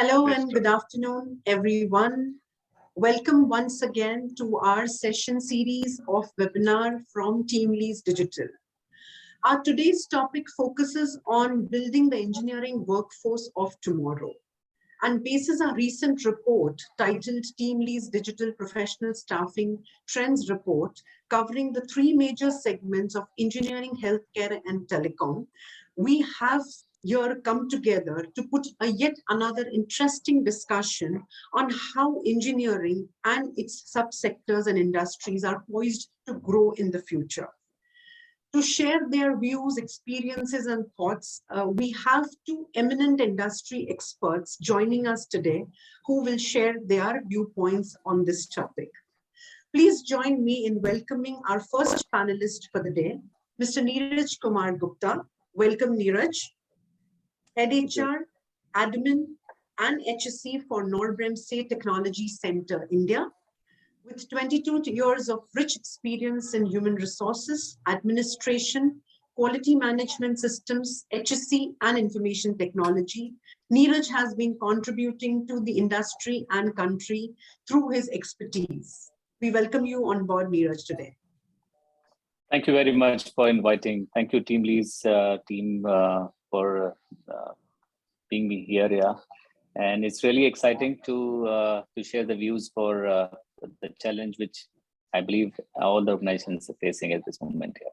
Hello and good afternoon, everyone. Welcome once again to our session series of webinar from TeamLease Digital. Our today's topic focuses on building the engineering workforce of tomorrow and bases a recent report titled TeamLease Digital Professional Staffing Trends Report covering the three major segments of engineering, healthcare, and telecom. We have here come together to put a yet another interesting discussion on how engineering and its subsectors and industries are poised to grow in the future. To share their views, experiences, and thoughts, we have two eminent industry experts joining us today who will share their viewpoints on this topic. Please join me in welcoming our first panelist for the day, Mr. Neeraj Kumar Gupta. Welcome, Neeraj. Head HR, Admin, and HSC for Norbremse Technology Center, India. With 22 years of rich experience in human resources, administration, quality management systems, HSC, and information technology, Neeraj has been contributing to the industry and country through his expertise. We welcome you on board, Neeraj, today. Thank you very much for inviting. Thank you, TeamLease team, for being me here. Yeah, and it's really exciting to share the views for the challenge which I believe all the organizations are facing at this moment here.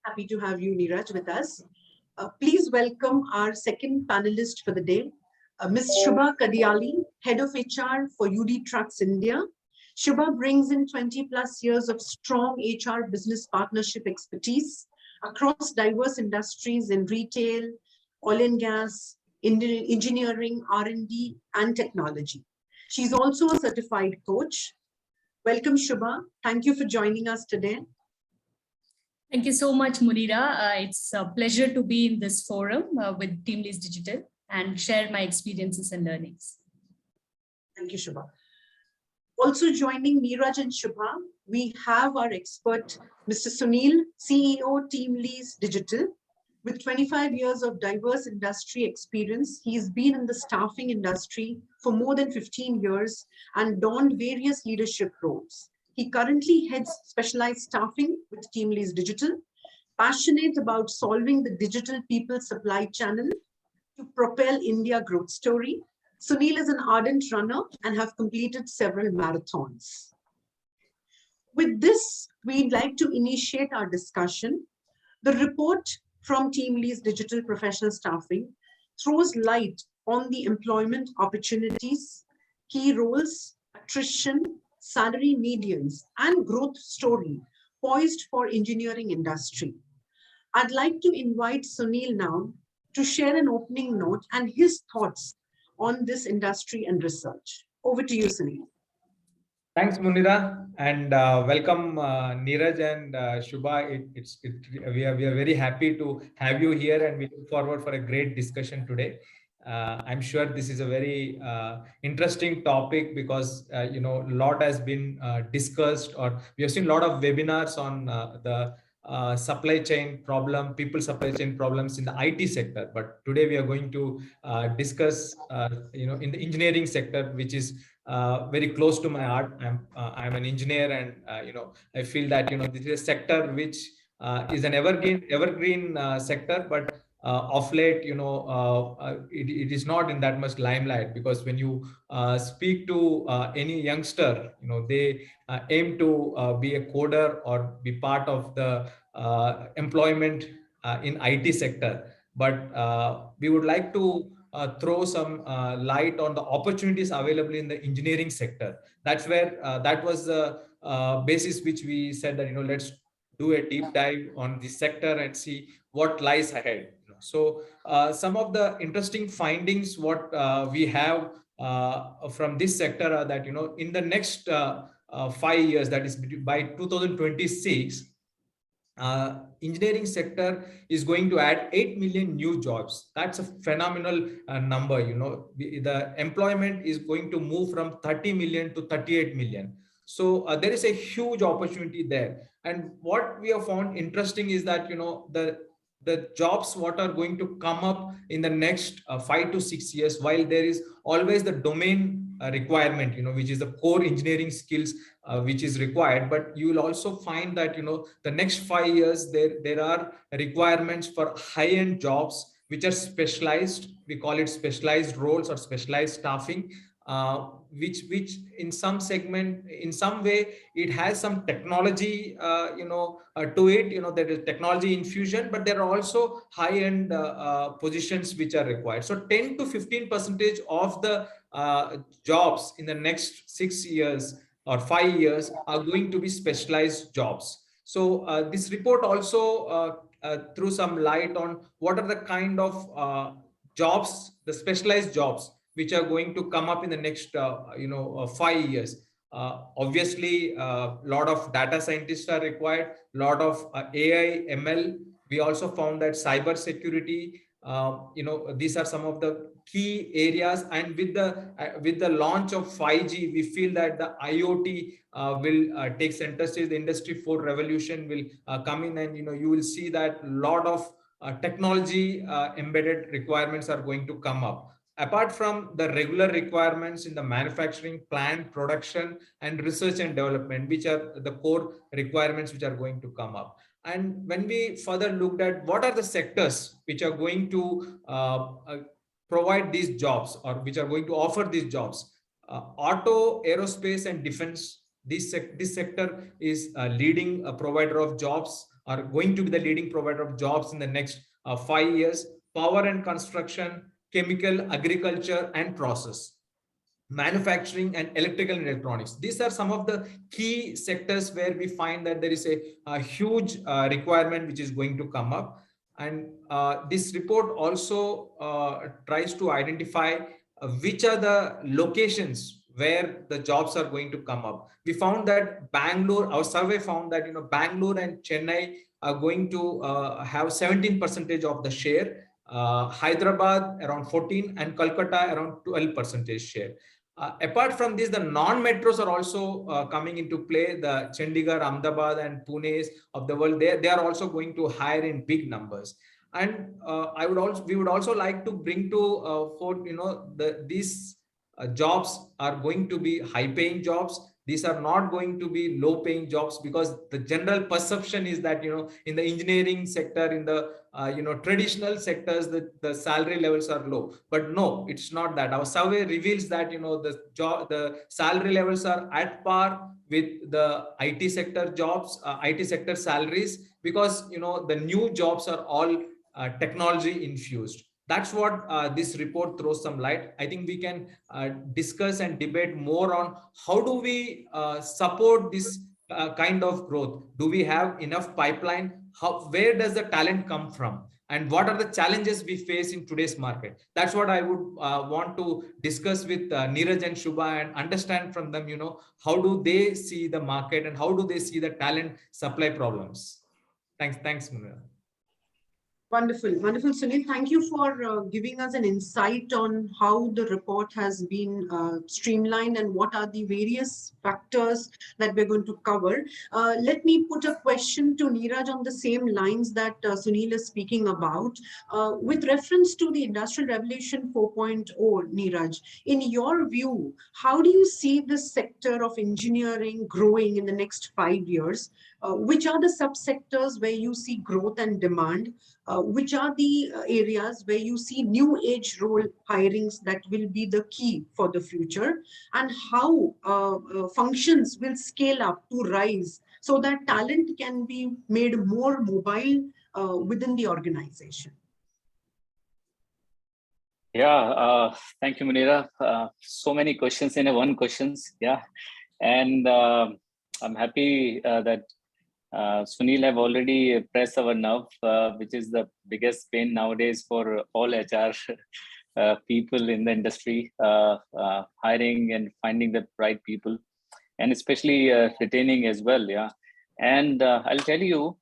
Happy to have you, Neeraj, with us. Please welcome our second panelist for the day, Ms. Shubha Kadiali, Head of HR for UD Trucks India. Shubha brings in 20+ years of strong HR business partnership expertise across diverse industries in retail, oil and gas, engineering, R&D, and technology. She's also a certified coach. Welcome, Shubha. Thank you for joining us today. Thank you so much, Munira. It's a pleasure to be in this forum with TeamLease Digital and share my experiences and learnings. Thank you, Shubha. Also joining Neeraj and Shubha, we have our expert, Mr. Sunil, CEO, TeamLease Digital. With 25 years of diverse industry experience, he's been in the staffing industry for more than 15 years and donned various leadership roles. He currently heads specialized staffing with TeamLease Digital, passionate about solving the digital people supply channel to propel India growth story. Sunil is an ardent runner and have completed several marathons. With this, we'd like to initiate our discussion. The report from TeamLease Digital Professional Staffing throws light on the employment opportunities, key roles, attrition, salary medians, and growth story poised for engineering industry. I'd like to invite Sunil now to share an opening note and his thoughts on this industry and research. Over to you, Sunil. Thanks, Munira, and welcome, Neeraj and Shubha. We are very happy to have you here, and we look forward for a great discussion today. I'm sure this is a very interesting topic because a lot has been discussed, or we have seen a lot of webinars on the supply chain problem, people supply chain problems in the IT sector. But today we are going to discuss, in the engineering sector, which is very close to my heart. I'm an engineer, and I feel that this is a sector which is an evergreen sector, but of late, it is not in that much limelight, because when you speak to any youngster, they aim to be a coder or be part of the employment in IT sector. But we would like to throw some light on the opportunities available in the engineering sector. That's where that was the basis which we said that let's do a deep dive on the sector and see what lies ahead. So some of the interesting findings what we have from this sector are that in the next 5 years, that is by 2026, engineering sector is going to add 8 million new jobs. That's a phenomenal number. The employment is going to move from 30 million to 38 million. So there is a huge opportunity there. And what we have found interesting is that the the jobs what are going to come up in the next 5 to 6 years, while there is always the domain requirement, which is the core engineering skills which is required, but you will also find that the next 5 years there are requirements for high-end jobs which are specialized. We call it specialized roles or specialized staffing, which in some segment, in some way, it has some technology to it. There is technology infusion, but there are also high-end positions which are required. So 10 to 15% of the jobs in the next 6 years or 5 years are going to be specialized jobs. So this report also threw some light on what are the kind of jobs, the specialized jobs which are going to come up in the next 5 years. Obviously, a lot of data scientists are required, lot of AI, ML. We also found that cyber security, these are some of the key areas. And with the launch of 5G, we feel that the IoT will take center stage. The Industry 4 revolution will come in, and you will see that a lot of technology embedded requirements are going to come up, apart from the regular requirements in the manufacturing, plant, production, and research and development, which are the core requirements which are going to come up. And when we further looked at what are the sectors which are going to provide these jobs, or which are going to offer these jobs, auto, aerospace, and defense, this sector is a leading provider of jobs, are going to be the leading provider of jobs in the next 5 years. Power and construction, chemical, agriculture, and process, manufacturing, and electrical and electronics. These are some of the key sectors where we find that there is a huge requirement which is going to come up. And this report also tries to identify which are the locations where the jobs are going to come up. We found that Bangalore, our survey found that Bangalore and Chennai are going to have 17% of the share, Hyderabad around 14, and Kolkata around 12% share. Apart from this, the non-metros are also coming into play. The Chandigarh, Ahmedabad, and Pune of the world, they are also going to hire in big numbers. And we would also like to bring to for these jobs are going to be high-paying jobs. These are not going to be low-paying jobs, because the general perception is that in the engineering sector, in the traditional sectors, the salary levels are low. But no, it's not that. Our survey reveals that the salary levels are at par with the IT sector jobs, IT sector salaries, because the new jobs are all technology infused. That's what this report throws some light. I think we can discuss and debate more on how do we support this kind of growth. Do we have enough pipeline? Where does the talent come from? And what are the challenges we face in today's market? That's what I would want to discuss with Neeraj and Shubha, and understand from them, how do they see the market and how do they see the talent supply problems? Thanks, Munira. Wonderful, wonderful, Sunil. Thank you for giving us an insight on how the report has been streamlined and what are the various factors that we're going to cover. Let me put a question to Neeraj on the same lines that Sunil is speaking about. With reference to the Industrial Revolution 4.0, Neeraj, in your view, how do you see this sector of engineering growing in the next 5 years? Which are the subsectors where you see growth and demand? Which are the areas where you see new age role hirings that will be the key for the future? And how functions will scale up to rise so that talent can be made more mobile within the organization? Yeah, thank you, Munira. So many questions in one questions. Yeah, and I'm happy that Sunil have already pressed our nerve, which is the biggest pain nowadays for all HR people in the industry, hiring and finding the right people, and especially retaining as well. Yeah, and I'll tell you,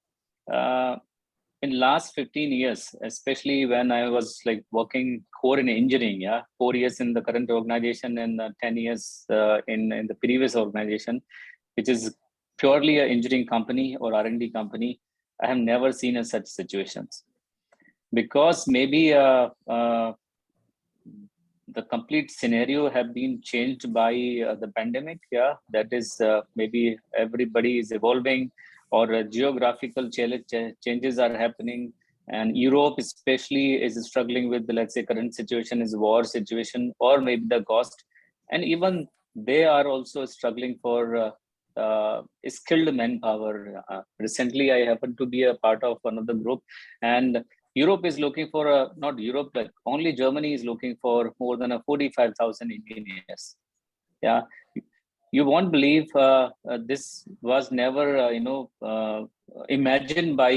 in last 15 years, especially when I was like working core in engineering, 4 years in the current organization and 10 years in the previous organization, which is purely an engineering company or R&D company, I have never seen such situations. because maybe the complete scenario have been changed by the pandemic. Yeah, that is maybe everybody is evolving, or geographical changes are happening, and Europe especially is struggling with, let's say, current situation is war situation, or maybe the cost, and even they are also struggling for skilled manpower. Recently, I happened to be a part of one of the group, and Europe is looking for not Europe, like only Germany is looking for more than 45,000 engineers. Yeah, you won't believe this was never, imagined by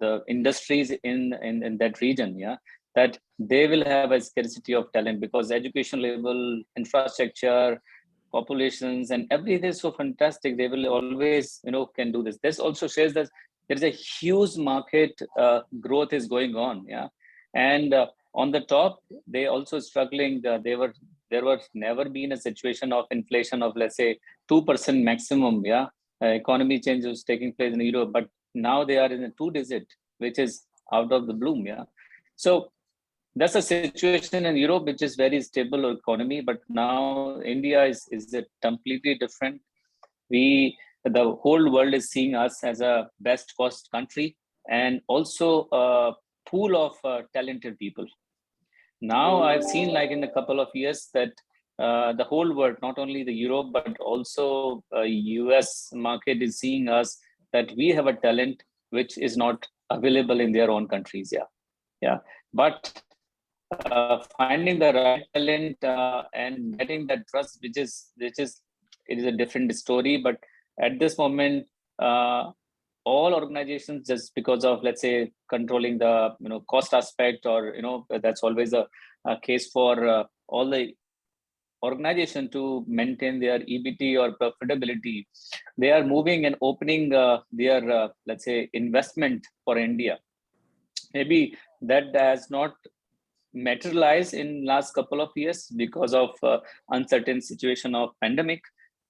the industries in that region. Yeah, that they will have a scarcity of talent because education level, infrastructure, populations, and everything is so fantastic. They will always, can do this. This also shows that there is a huge market growth is going on. Yeah, and on the top, they also struggling. There was never been a situation of inflation of, let's say, 2% maximum. Yeah, economy change was taking place in Europe, but now they are in a 2-digit, which is out of the bloom. Yeah, so that's a situation in Europe, which is very stable economy, but now India is a completely different. The whole world is seeing us as a best cost country, and also a pool of talented people. Now I've seen, like, in a couple of years that the whole world, not only the Europe, but also US market is seeing us that we have a talent which is not available in their own countries. Yeah. But finding the right talent and getting that trust, which is it is a different story. But at this moment, all organizations, just because of, let's say, controlling the cost aspect, or that's always a case for all the organization to maintain their EBT or profitability, they are moving and opening their let's say, investment for India. Maybe that has not materialized in last couple of years because of uncertain situation of pandemic,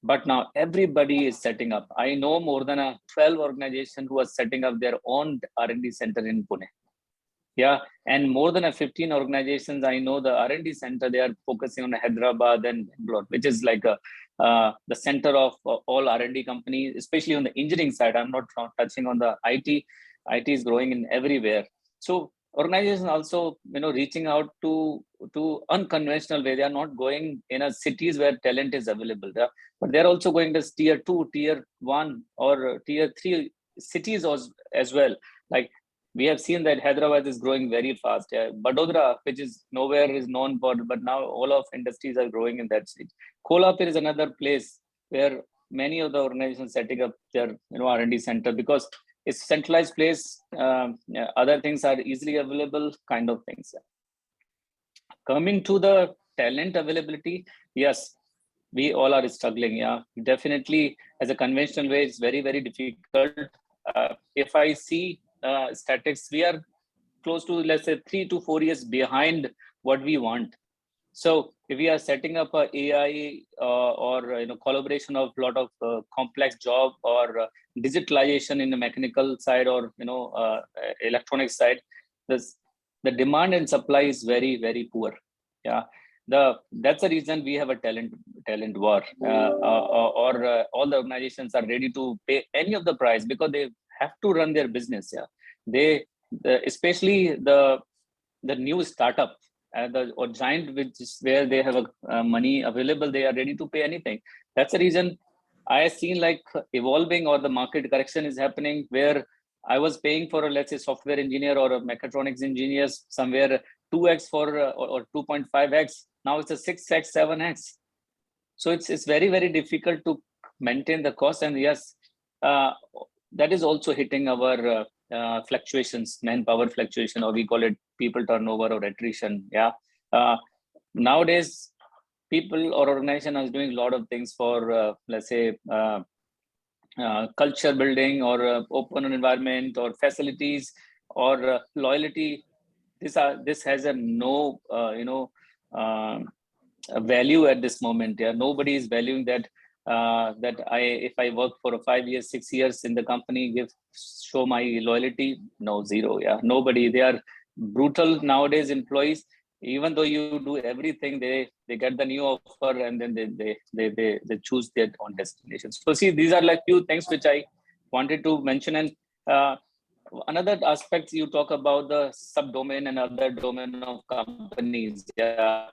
but now everybody is setting up. I know more than 12 organizations who are setting up their own R&D center in Pune. Yeah, and more than 15 organizations, I know the R&D center, they are focusing on Hyderabad and Bangalore, which is like the center of all R&D companies, especially on the engineering side. I'm not touching on the IT. IT is growing in everywhere. So organizations also, reaching out to unconventional way. They are not going in a cities where talent is available, but they're also going to tier 2, tier 1, or tier 3 cities as well. Like, we have seen that Hyderabad is growing very fast. Yeah. Vadodara, which is nowhere is known for, but now all of industries are growing in that city. Kolhapur is another place where many of the organizations setting up their R&D center, because it's centralized place. Other things are easily available, kind of things. Coming to the talent availability, yes, we all are struggling. Yeah, definitely. As a conventional way, it's very, very difficult. If I see statistics, we are close to, let's say, 3 to 4 years behind what we want. So if we are setting up a AI or collaboration of a lot of complex job, or digitalization in the mechanical side, or electronic side, the demand and supply is very, very poor. Yeah, that's the reason we have a talent war, or all the organizations are ready to pay any of the price because they have to run their business. Yeah, especially the new startup, or giant, which is where they have money available, they are ready to pay anything. That's the reason I have seen, like, evolving, or the market correction is happening, where I was paying for a, let's say, software engineer or a mechatronics engineers somewhere 2x or 2.5x. Now it's a 6x, 7x. So it's very, very difficult to maintain the cost. And yes, that is also hitting our fluctuations, manpower fluctuation, or we call it people turnover or attrition. Yeah. Nowadays, people or organization is doing a lot of things for, let's say, culture building, or open environment, or facilities, or loyalty. This has a no value at this moment. Yeah, nobody is valuing that. that if I work for 5 years, 6 years in the company, show my loyalty? No, zero. Yeah, nobody. They are brutal nowadays. Employees, even though you do everything, they get the new offer and then they choose their own destination. So see, these are like few things which I wanted to mention. And another aspect, you talk about the subdomain and other domain of companies. Yeah,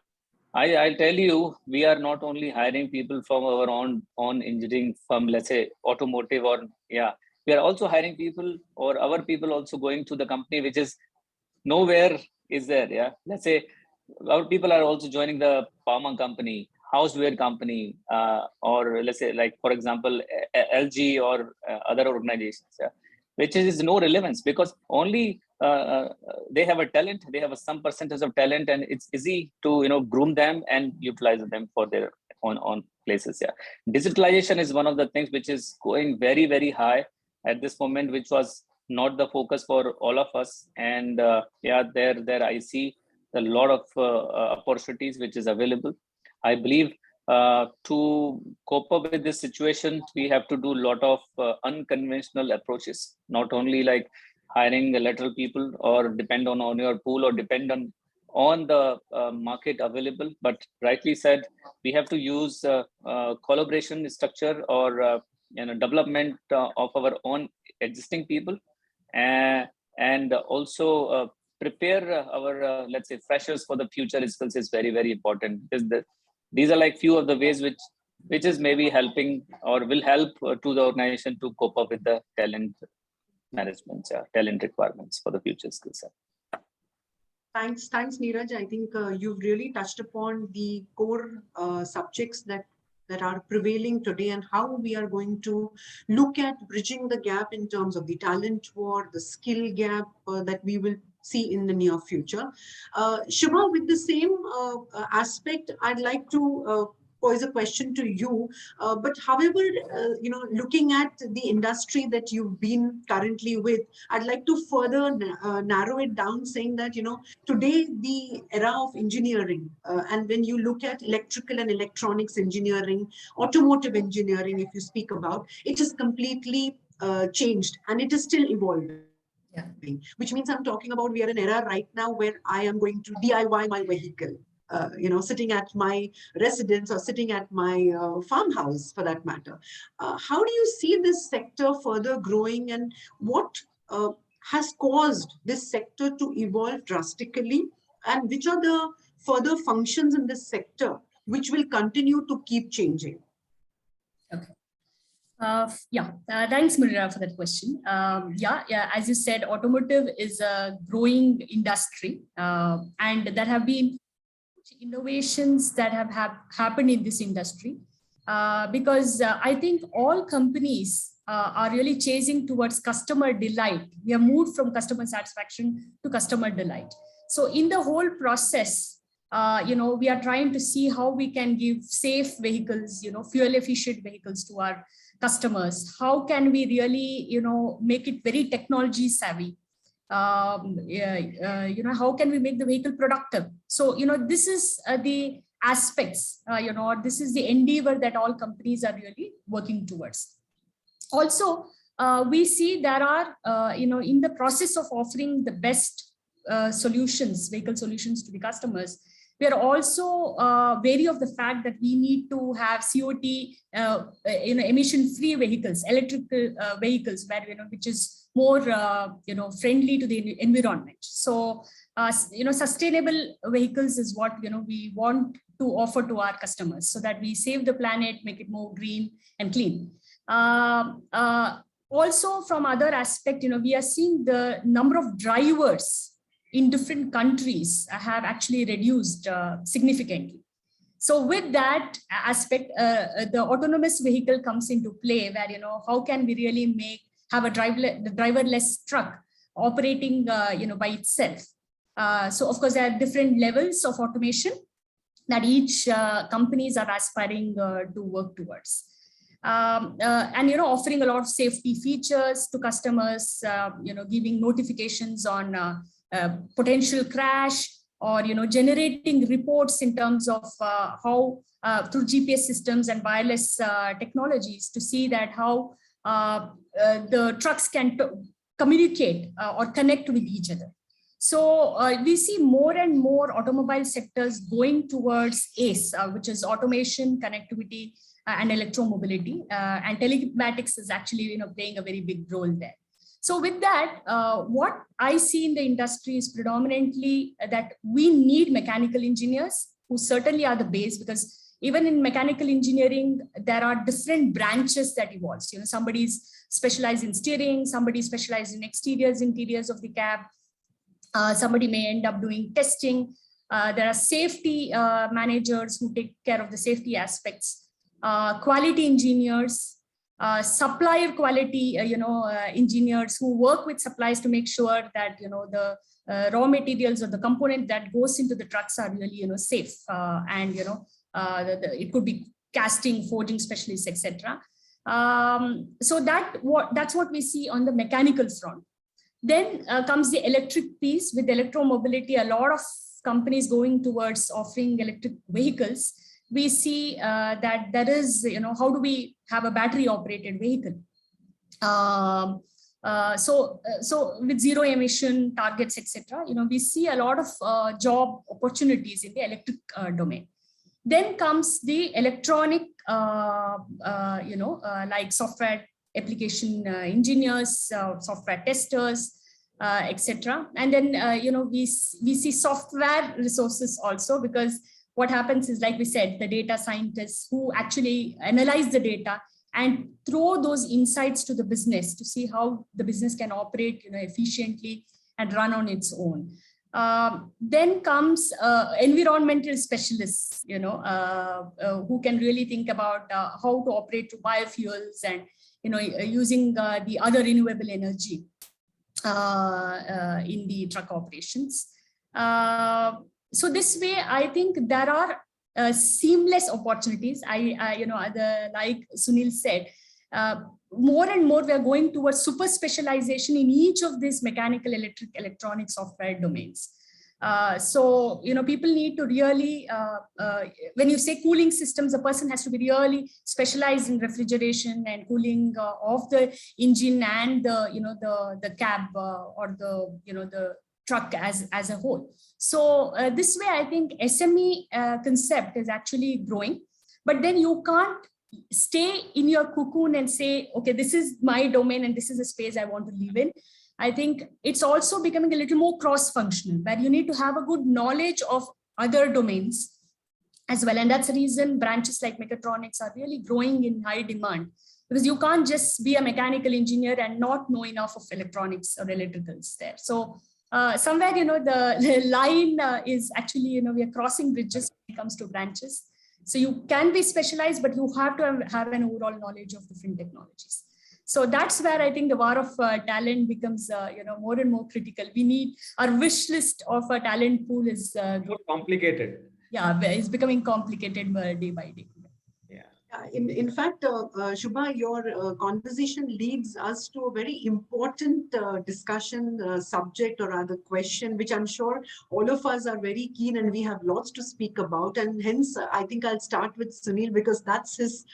I'll tell you, we are not only hiring people from our own engineering firm, let's say automotive, or we are also hiring people, or our people also going to the company which is nowhere is there. Yeah, let's say our people are also joining the pharma company, houseware company, or let's say, like, for example, LG or other organizations, which is no relevance, because only they have a talent, they have some percentage of talent, and it's easy to groom them and utilize them for their own places. Yeah, digitalization is one of the things which is going very, very high at this moment, which was not the focus for all of us. And there I see a lot of opportunities which is available. I believe to cope up with this situation, we have to do a lot of unconventional approaches, not only like hiring lateral people or depend on your pool or depend on the market available, but rightly said, we have to use collaboration structure or development of our own existing people, and also prepare our let's say freshers for the future skills is very, very important, because these are like few of the ways which is maybe helping or will help to the organization to cope up with the talent management, talent requirements for the future skill set. Thanks, Neeraj. I think you've really touched upon the core subjects that are prevailing today, and how we are going to look at bridging the gap in terms of the talent war, the skill gap that we will see in the near future. Shubha, with the same aspect, I'd like to pose a question to you. But however, looking at the industry that you've been currently with, I'd like to further narrow it down, saying that, today the era of engineering, and when you look at electrical and electronics engineering, automotive engineering, if you speak about, it is completely changed, and it is still evolving. Yeah. Which means I'm talking about, we are in an era right now where I am going to DIY my vehicle, sitting at my residence or sitting at my farmhouse for that matter. How do you see this sector further growing, and what has caused this sector to evolve drastically, and which are the further functions in this sector which will continue to keep changing? Okay. Thanks, Munira, for that question. As you said, automotive is a growing industry, and there have been innovations that have happened in this industry, because I think all companies are really chasing towards customer delight. We have moved from customer satisfaction to customer delight. So in the whole process, we are trying to see how we can give safe vehicles, fuel efficient vehicles to our customers. How can we really, make it very technology savvy? How can we make the vehicle productive? So, this is the aspects, this is the endeavor that all companies are really working towards. Also, we see there are, in the process of offering the best vehicle solutions to the customers, we are also wary of the fact that we need to have COT, emission-free vehicles, electrical vehicles, where which is more, friendly to the environment. So, sustainable vehicles is what we want to offer to our customers, so that we save the planet, make it more green and clean. Also, from other aspect, we are seeing the number of drivers in different countries have actually reduced significantly. So with that aspect, the autonomous vehicle comes into play, where, how can we really have a driverless truck operating, by itself. So of course, there are different levels of automation that each companies are aspiring to work towards. And, offering a lot of safety features to customers, giving notifications on potential crash, or generating reports in terms of how through GPS systems and wireless technologies to see that how the trucks can communicate or connect with each other. So we see more and more automobile sectors going towards ACE, which is automation, connectivity, and electromobility. And telematics is actually playing a very big role there. So with that, what I see in the industry is predominantly that we need mechanical engineers who certainly are the base, because even in mechanical engineering, there are different branches that evolves. Somebody's specialized in steering, somebody specialized in exteriors, interiors of the cab. Somebody may end up doing testing. There are safety managers who take care of the safety aspects, quality engineers, supplier quality, engineers who work with suppliers to make sure that, the raw materials or the component that goes into the trucks are really, safe. And, it could be casting, forging specialists, etc. So that's what we see on the mechanical front. Then comes the electric piece. With electromobility, a lot of companies going towards offering electric vehicles. We see that there is, how do we have a battery operated vehicle? So with zero emission targets, etc., we see a lot of job opportunities in the electric domain. Then comes the electronic, like software application engineers, software testers, etc. And then, we see software resources also, because what happens is, like we said, the data scientists who actually analyze the data and throw those insights to the business to see how the business can operate, efficiently and run on its own. Then comes environmental specialists, who can really think about how to operate to biofuels and, using the other renewable energy in the truck operations. So this way, I think there are seamless opportunities. Like Sunil said, more and more we are going towards super specialization in each of these mechanical, electric, electronic, software domains. So, people need to really, when you say cooling systems, a person has to be really specialized in refrigeration and cooling of the engine and the cab or the truck as a whole. So this way, I think SME concept is actually growing, but then you can't stay in your cocoon and say, okay, this is my domain and this is a space I want to live in. I think it's also becoming a little more cross-functional, where you need to have a good knowledge of other domains as well. And that's the reason branches like mechatronics are really growing in high demand, because you can't just be a mechanical engineer and not know enough of electronics or electricals there. So somewhere, the line is actually, we are crossing bridges when it comes to branches. So you can be specialized, but you have to have an overall knowledge of different technologies. So that's where I think the war of talent becomes, more and more critical. We need, our wish list of a talent pool is more complicated. Yeah, it's becoming complicated day by day. In fact, Shubha, your conversation leads us to a very important discussion subject, or rather question, which I'm sure all of us are very keen and we have lots to speak about. And hence, I think I'll start with Sunil, because that's his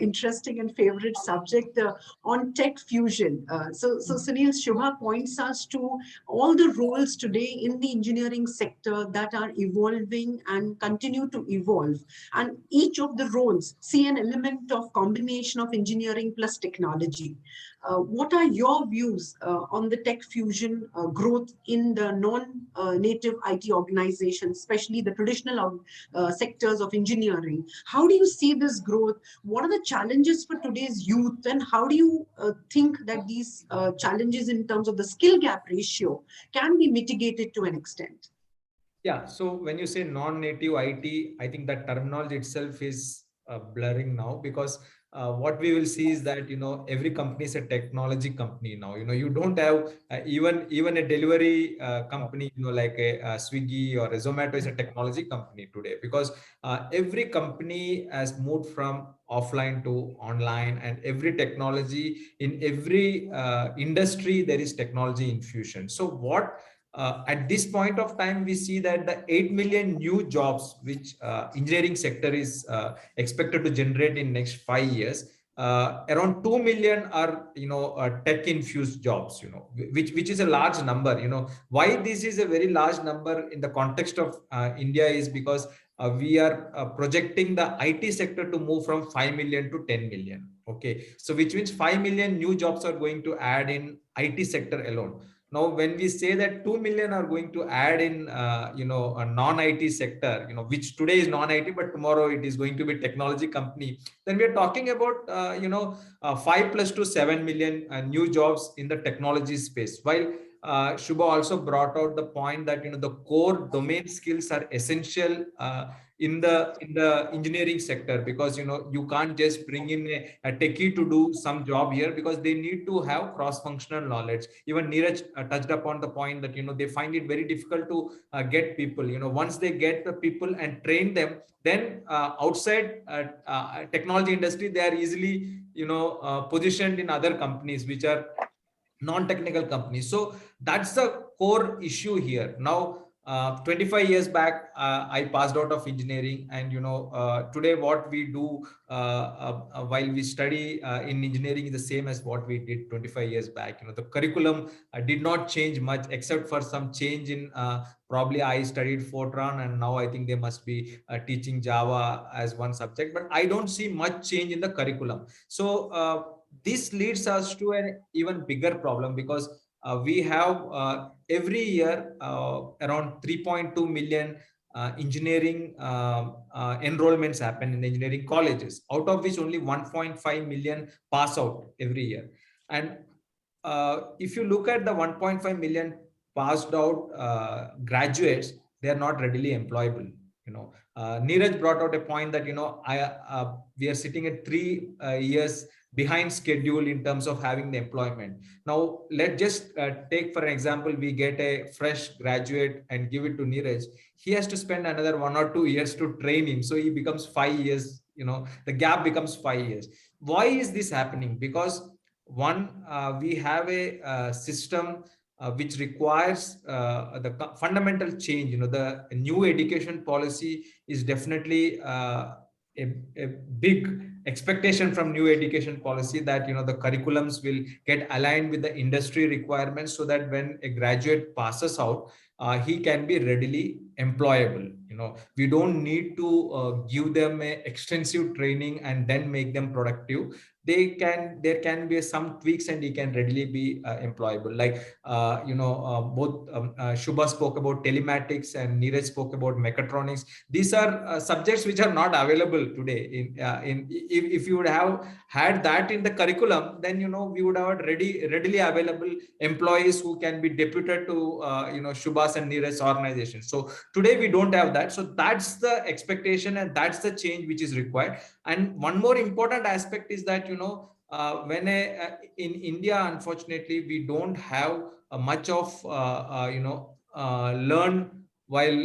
interesting and favorite subject on tech fusion. So Sunil, Shubha points us to all the roles today in the engineering sector that are evolving and continue to evolve. And each of the roles see an element of combination of engineering plus technology. What are your views on the tech fusion growth in the non-native IT organizations, especially the traditional sectors of engineering? How do you see this growth? What are the challenges for today's youth? And how do you think that these challenges in terms of the skill gap ratio can be mitigated to an extent? Yeah, so when you say non-native IT, I think that terminology itself is blurring now, because what we will see is that every company is a technology company now. You don't have even a delivery company like a Swiggy or a Zomato is a technology company today, because every company has moved from offline to online, and every technology in every industry there is technology infusion. So what at this point of time, we see that the 8 million new jobs which engineering sector is expected to generate in next 5 years, around 2 million are tech infused jobs, which is a large number. Why this is a very large number in the context of India is because we are projecting the IT sector to move from 5 million to 10 million. Okay, so which means 5 million new jobs are going to add in IT sector alone. Now, when we say that 2 million are going to add in, a non-IT sector, which today is non-IT, but tomorrow it is going to be technology company, then we are talking about, 5 plus to 7 million new jobs in the technology space. While Shubha also brought out the point that the core domain skills are essential in the engineering sector, because you can't just bring in a techie to do some job here, because they need to have cross-functional knowledge. Even Neeraj touched upon the point that they find it very difficult to get people. Once they get the people and train them, then outside technology industry, they are easily positioned in other companies which are non-technical companies. So that's the core issue here. Now, 25 years back, I passed out of engineering, and today what we do while we study in engineering is the same as what we did 25 years back. The curriculum did not change much, except for some change in probably I studied Fortran, and now I think they must be teaching Java as one subject, but I don't see much change in the curriculum. So this leads us to an even bigger problem, because we have every year around 3.2 million engineering enrollments happen in engineering colleges, out of which only 1.5 million pass out every year. And if you look at the 1.5 million passed out graduates, they are not readily employable. Neeraj brought out a point that we are sitting at 3 years behind schedule in terms of having the employment. Now, let's just take for an example, we get a fresh graduate and give it to Neeraj. He has to spend another 1 or 2 years to train him. So he becomes 5 years, the gap becomes 5 years. Why is this happening? Because one, we have a system which requires the fundamental change. The new education policy is definitely a big expectation from new education policy, that the curriculums will get aligned with the industry requirements, so that when a graduate passes out, he can be readily employable. We don't need to give them a extensive training and then make them productive. There can be some tweaks and he can readily be employable. Like both Shubha spoke about telematics and Neeraj spoke about mechatronics. These are subjects which are not available today. If you would have had that in the curriculum, then we would have readily available employees who can be deputed to Shubha's and Neeraj's organization. So today we don't have that. So that's the expectation, and that's the change which is required. And one more important aspect is that when in India, unfortunately, we don't have much of learn while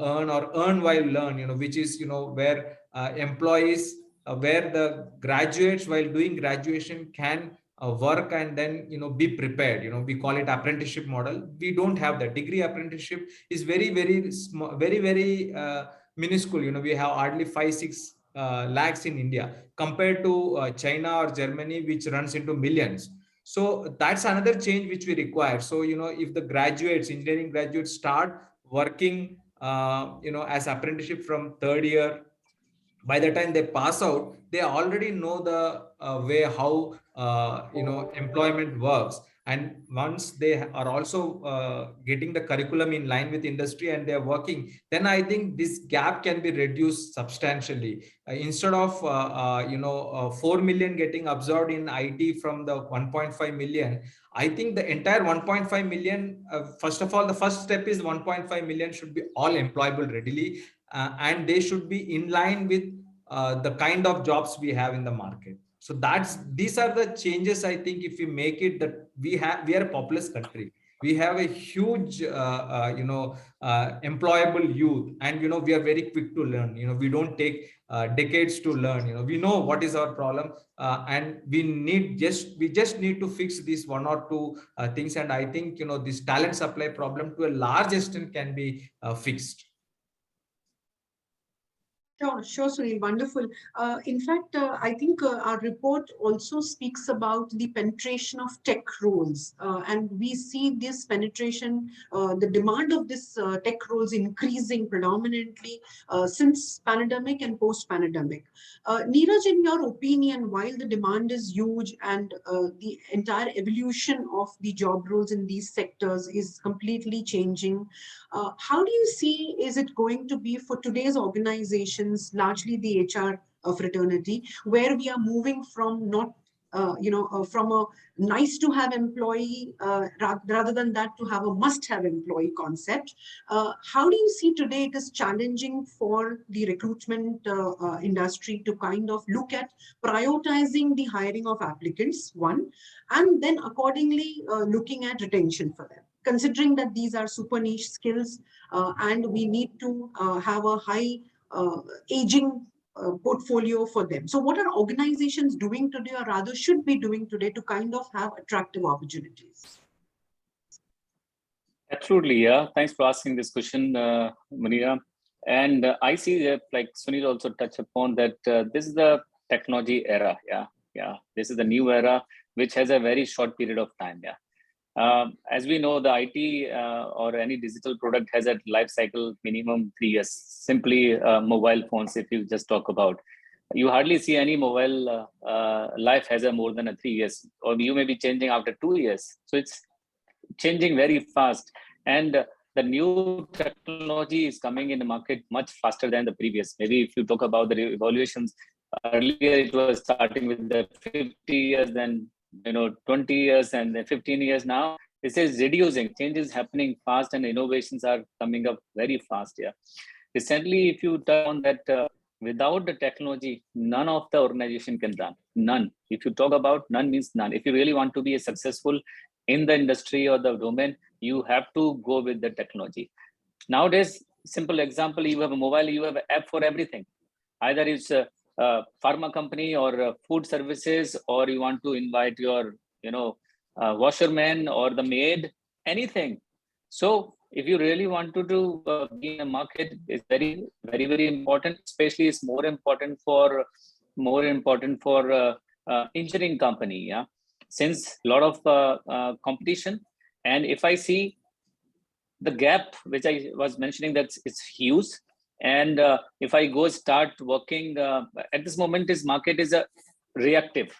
earn, or earn while learn, which is where employees, where the graduates while doing graduation can work and then be prepared. We call it apprenticeship model. We don't have that. Degree apprenticeship is very small, very minuscule. We have hardly 5-6 lakhs in India, compared to China or Germany, which runs into millions. So that's another change which we require. So if the graduates, engineering graduates, start working as apprenticeship from 3rd year, by the time they pass out, they already know the way how employment works. And once they are also getting the curriculum in line with industry and they are working, then I think this gap can be reduced substantially. Instead of 4 million getting absorbed in IT from the 1.5 million, I think the entire 1.5 million, first of all, the first step is 1.5 million should be all employable readily, and they should be in line with the kind of jobs we have in the market. So these are the changes. I think if we make it, that we are a populous country. We have a huge, employable youth, and we are very quick to learn. We don't take decades to learn. We know what is our problem, and we just need to fix these one or two things. And I think this talent supply problem to a large extent can be fixed. Sure, Sunil, wonderful. In fact, I think our report also speaks about the penetration of tech roles. And we see this penetration, the demand of this tech roles increasing predominantly since pandemic and post-pandemic. Neeraj, in your opinion, while the demand is huge and the entire evolution of the job roles in these sectors is completely changing, how do you see is it going to be for today's organizations, largely the HR fraternity, where we are moving from not, from a nice to have employee rather than that to have a must have employee concept? How do you see today it is challenging for the recruitment industry to kind of look at prioritizing the hiring of applicants, one, and then accordingly looking at retention for them? Considering that these are super niche skills and we need to have a high aging portfolio for them. So what are organizations doing today, or rather should be doing today, to kind of have attractive opportunities? Absolutely, yeah. Thanks for asking this question, Munira. And I see that, like Sunil also touched upon, that this is the technology era. Yeah. This is the new era, which has a very short period of time. Yeah. As we know, the IT or any digital product has a life cycle minimum 3 years. Simply mobile phones, if you just talk about, you hardly see any mobile life has a more than a 3 years, or you may be changing after 2 years. So it's changing very fast, and the new technology is coming in the market much faster than the previous. Maybe if you talk about the evaluations, earlier it was starting with the 50 years, then 20 years, and then 15 years. Now this is reducing. Change is happening fast, and innovations are coming up very fast. Yeah. Recently, if you turn on that, without the technology, none of the organization can run. None. If you talk about none, means none. If you really want to be a successful in the industry or the domain, you have to go with the technology. Nowadays, simple example: you have a mobile, you have an app for everything. Either it's a pharma company or food services, or you want to invite your washerman or the maid, anything. So if you really want to be in a market, it's very, very, very important. Especially it's more important for engineering company. Yeah, since a lot of competition. And if I see the gap which I was mentioning, that it's huge. And if I go start working at this moment, this market is a reactive,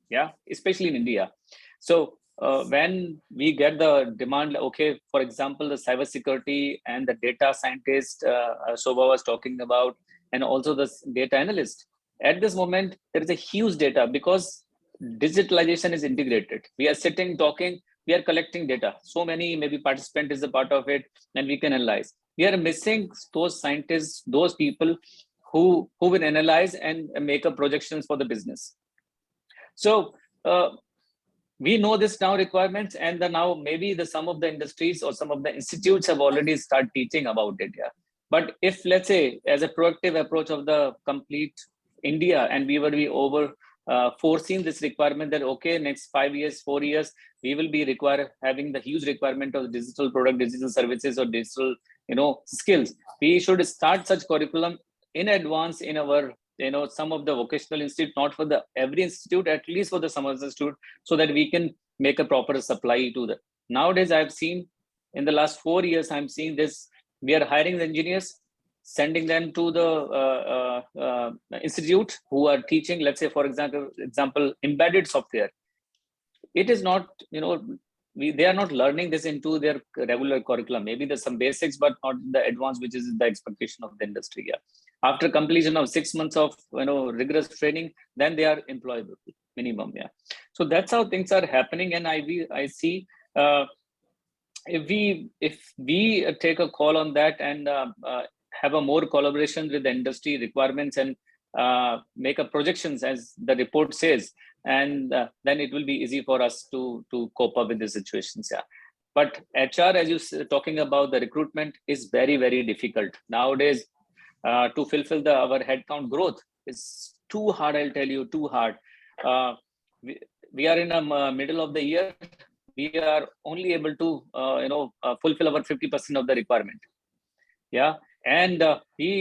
yeah, especially in India. So when we get the demand, okay, for example, the cybersecurity and the data scientist Shobha was talking about, and also the data analyst. At this moment, there is a huge data because digitalization is integrated. We are sitting, talking, we are collecting data. So many, maybe participant is a part of it, and we can analyze. We are missing those scientists, those people who will analyze and make up projections for the business. So we know this now requirements, and now maybe some of the industries or some of the institutes have already started teaching about it. Yeah. But if, let's say, as a proactive approach of the complete India, and we were over foreseen this requirement that, okay, next 5 years, 4 years, we will be having the huge requirement of digital product, digital services, or digital skills. We should start such curriculum in advance in our some of the vocational institute, not for the every institute, at least for the some of the institute, so that we can make a proper supply to the. Nowadays, I've seen in the last 4 years, I'm seeing this. We are hiring the engineers, sending them to the institute who are teaching, let's say, for example, embedded software. It is not, they are not learning this into their regular curriculum. Maybe there's some basics, but not the advanced, which is the expectation of the industry. Yeah. After completion of 6 months of rigorous training, then they are employable minimum. Yeah. So that's how things are happening, and I see if we take a call on that and have a more collaboration with the industry requirements and make a projections as the report says, and then it will be easy for us to cope up with the situations. Yeah. But HR, as you talking about the recruitment, is very, very difficult nowadays. To fulfill our headcount growth is too hard. I'll tell you, too hard. We are in the middle of the year. We are only able to fulfill our 50% of the requirement. Yeah, and we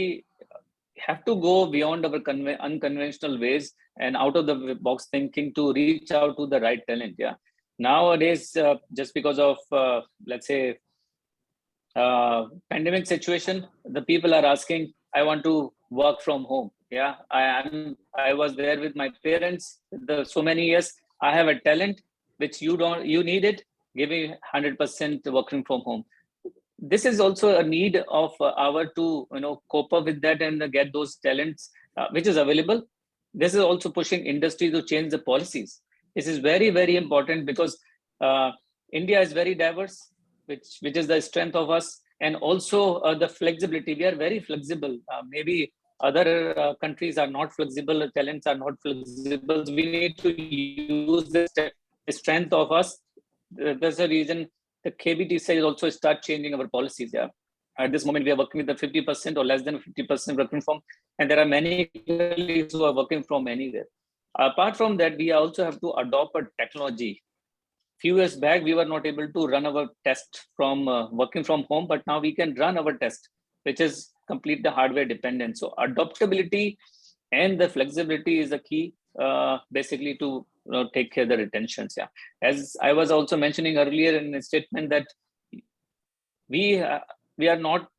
have to go beyond our unconventional ways and out of the box thinking to reach out to the right talent. Yeah, nowadays just because of let's say pandemic situation, the people are asking, I want to work from home. Yeah, I was there with my parents so many years. I have a talent which you need it. Give me 100% working from home. This is also a need of our to cope up with that and get those talents which is available. This is also pushing industry to change the policies. This is very, very important because India is very diverse, which is the strength of us, and also the flexibility. We are very flexible. Maybe other countries are not flexible, talents are not flexible. We need to use the strength of us. There's a reason the KBT says also start changing our policies. Yeah, at this moment we are working with the 50% or less than 50% working from, and there are many colleagues who are working from anywhere. Apart from that, we also have to adopt a technology. Few years back, we were not able to run our test from working from home, but now we can run our test, which is completely hardware dependent. So adaptability and the flexibility is the key, basically to take care of the retentions. Yeah, as I was also mentioning earlier in a statement that we are not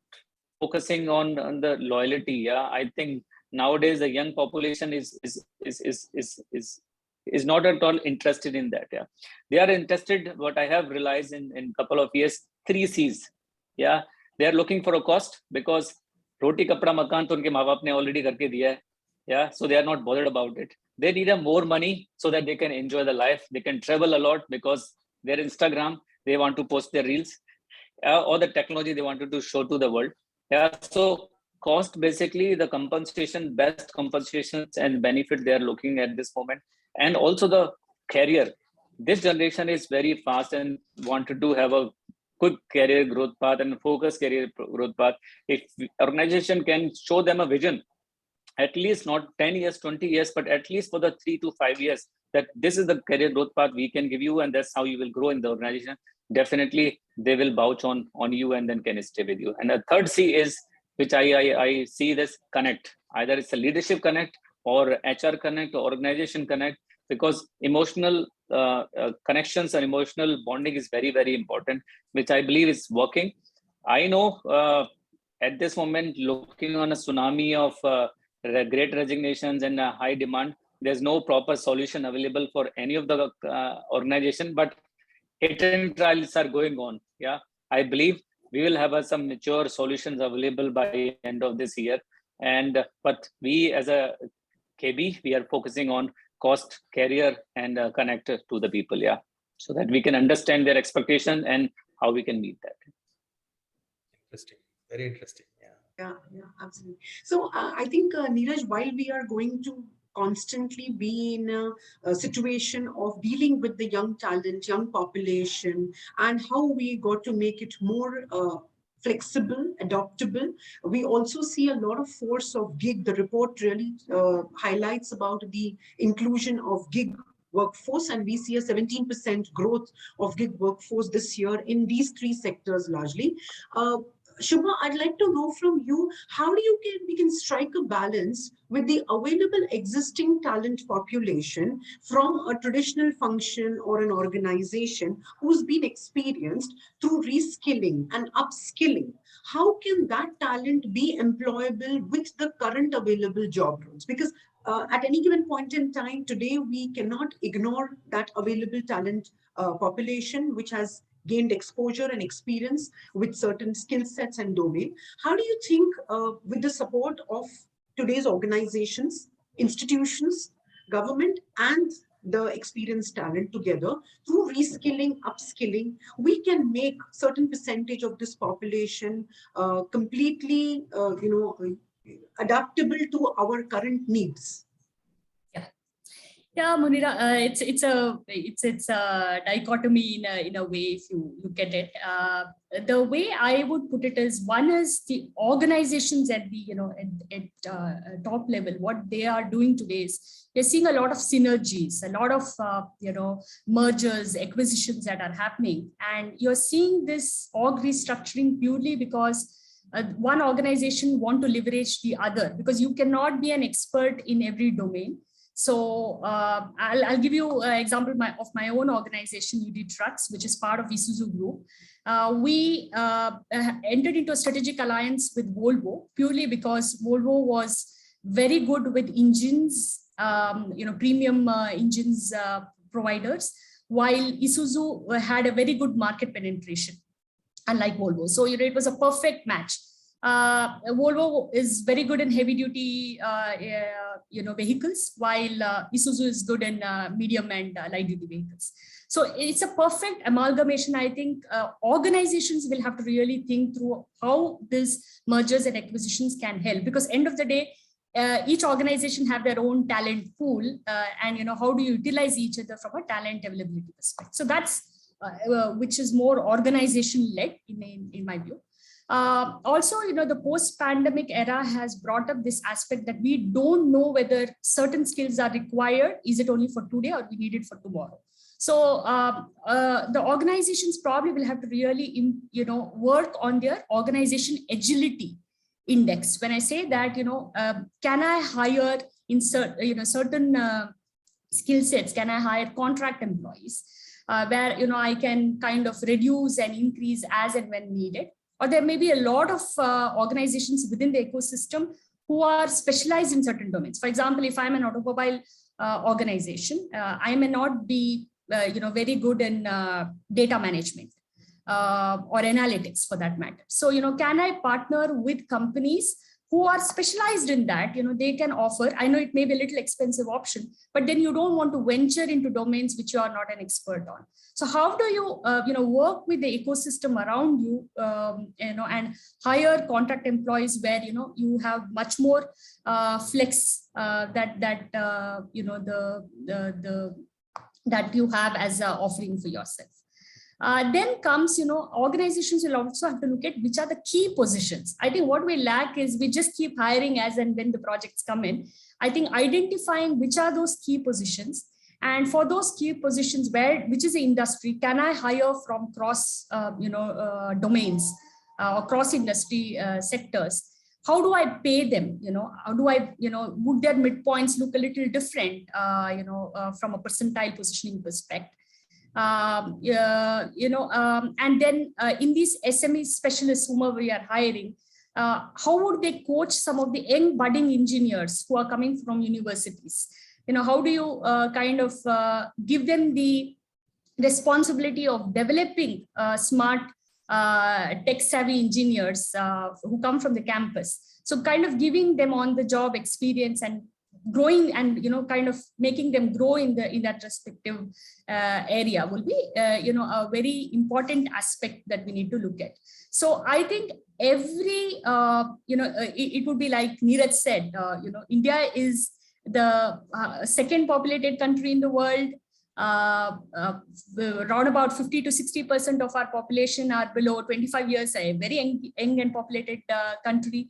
focusing on the loyalty. Yeah, I think nowadays the young population is not at all interested in that. Yeah, they are interested. What I have realized in couple of years, 3 C's. Yeah, they are looking for a cost because roti kapda makan to unke maa baap ne already karke diya hai. Yeah, so they are not bothered about it. They need more money so that they can enjoy the life. They can travel a lot because their Instagram, they want to post their reels, or the technology they wanted to show to the world. Yeah, so cost, basically the compensation, best compensations and benefit they are looking at this moment. And also the career. This generation is very fast and wanted to have a quick career growth path and focused career growth path. If organization can show them a vision, at least not 10 years, 20 years, but at least for the 3 to 5 years, that this is the career growth path we can give you and that's how you will grow in the organization, definitely they will vouch on you and then can stay with you. And the third C is, which I see this connect. Either it's a leadership connect or HR connect or organization connect, because emotional connections and emotional bonding is very, very important, which I believe is working. I know at this moment, looking on a tsunami of great resignations and high demand, there's no proper solution available for any of the organization, but hit and trials are going on. Yeah, I believe we will have some mature solutions available by end of this year. And but we as a KB, we are focusing on cost, career, and connect to the people. Yeah, so that we can understand their expectation and how we can meet that. Interesting, very interesting. Yeah, absolutely. So I think, Neeraj, while we are going to constantly be in a situation of dealing with the young talent, young population, and how we got to make it more flexible, adaptable, we also see a lot of force of gig. The report really highlights about the inclusion of gig workforce, and we see a 17% growth of gig workforce this year in these 3 sectors largely. Shubha, I'd like to know from you, how do we can strike a balance with the available existing talent population from a traditional function or an organization who's been experienced through reskilling and upskilling? How can that talent be employable with the current available job roles? Because at any given point in time today, we cannot ignore that available talent population, which has gained exposure and experience with certain skill sets and domain. How do you think with the support of today's organizations, institutions, government, and the experienced talent together through reskilling, upskilling, we can make certain percentage of this population completely, adaptable to our current needs? Yeah, Munira, it's a dichotomy in a way if you look at it. The way I would put it is, one is the organizations at the top level. What they are doing today is they're seeing a lot of synergies, a lot of mergers, acquisitions that are happening, and you're seeing this org restructuring purely because one organization want to leverage the other, because you cannot be an expert in every domain. So I'll give you an example of my own organization, UD Trucks, which is part of Isuzu Group. We entered into a strategic alliance with Volvo purely because Volvo was very good with engines, premium engines providers, while Isuzu had a very good market penetration, unlike Volvo. So it was a perfect match. Volvo is very good in heavy duty vehicles, while Isuzu is good in medium and light duty vehicles. So it's a perfect amalgamation. I think organizations will have to really think through how these mergers and acquisitions can help, because end of the day, each organization have their own talent pool, and how do you utilize each other from a talent availability perspective. So that's which is more organization led in my view. Also, the post-pandemic era has brought up this aspect that we don't know whether certain skills are required. Is it only for today or we need it for tomorrow? So the organizations probably will have to really, work on their organization agility index. When I say that, can I hire in certain skill sets? Can I hire contract employees where I can kind of reduce and increase as and when needed? Or there may be a lot of organizations within the ecosystem who are specialized in certain domains. For example, if I'm an automobile organization, I may not be very good in data management or analytics for that matter. So, can I partner with companies who are specialized in that? They can offer, I know it may be a little expensive option, but then you don't want to venture into domains which you are not an expert on. So how do you, work with the ecosystem around you, and hire contract employees where, you have much more flex that you have as an offering for yourself. Then comes, organizations will also have to look at which are the key positions. I think what we lack is we just keep hiring as and when the projects come in. I think identifying which are those key positions, and for those key positions, which is the industry, can I hire from cross, domains or cross industry sectors? How do I pay them? How do I, would their midpoints look a little different, from a percentile positioning perspective? And then in these SME specialists whom we are hiring, how would they coach some of the young budding engineers who are coming from universities? How do you give them the responsibility of developing smart tech savvy engineers who come from the campus? So kind of giving them on the job experience and growing and kind of making them grow in that respective area will be a very important aspect that we need to look at. So I think every it would be like Neeraj said, India is the second populated country in the world. Around about 50 to 60% of our population are below 25 years, a very young and populated country,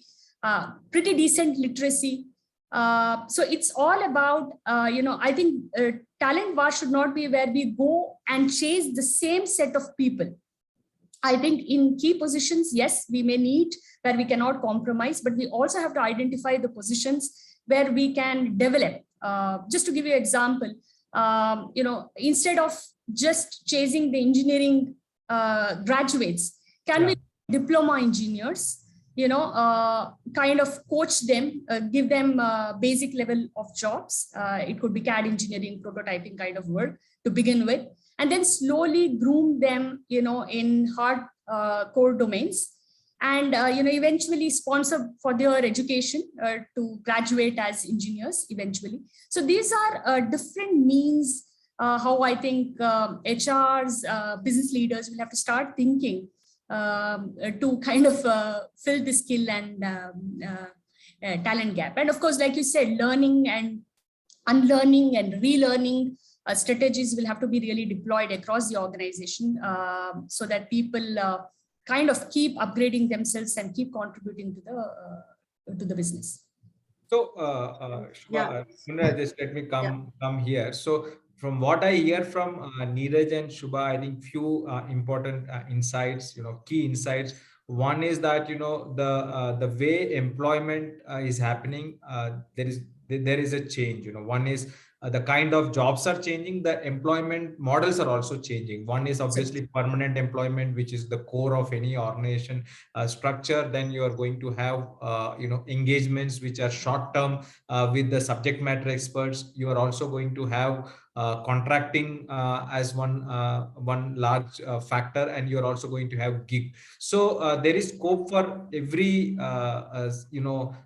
pretty decent literacy. So it's all about, I think talent war should not be where we go and chase the same set of people. I think in key positions, yes, we may need where we cannot compromise, but we also have to identify the positions where we can develop. Just to give you an example, instead of just chasing the engineering graduates, can we diploma engineers? Kind of coach them, give them basic level of jobs. It could be CAD engineering, prototyping kind of work to begin with, and then slowly groom them, in hard core domains, and eventually sponsor for their education to graduate as engineers eventually. So these are different means how I think HRs, business leaders will have to start thinking to kind of fill the skill and talent gap. And of course, like you said, learning and unlearning and relearning strategies will have to be really deployed across the organization, so that people kind of keep upgrading themselves and keep contributing to the business. So, Yeah. Munira, just let me come here. So, from what I hear from Neeraj and Shubha, I think few important insights, key insights. One is that the way employment is happening, there is a change. One is the kind of jobs are changing, the employment models are also changing. One is obviously permanent employment, which is the core of any organization structure. Then you are going to have engagements which are short term with the subject matter experts. You are also going to have contracting as one large factor, and you are also going to have gig. So there is scope for every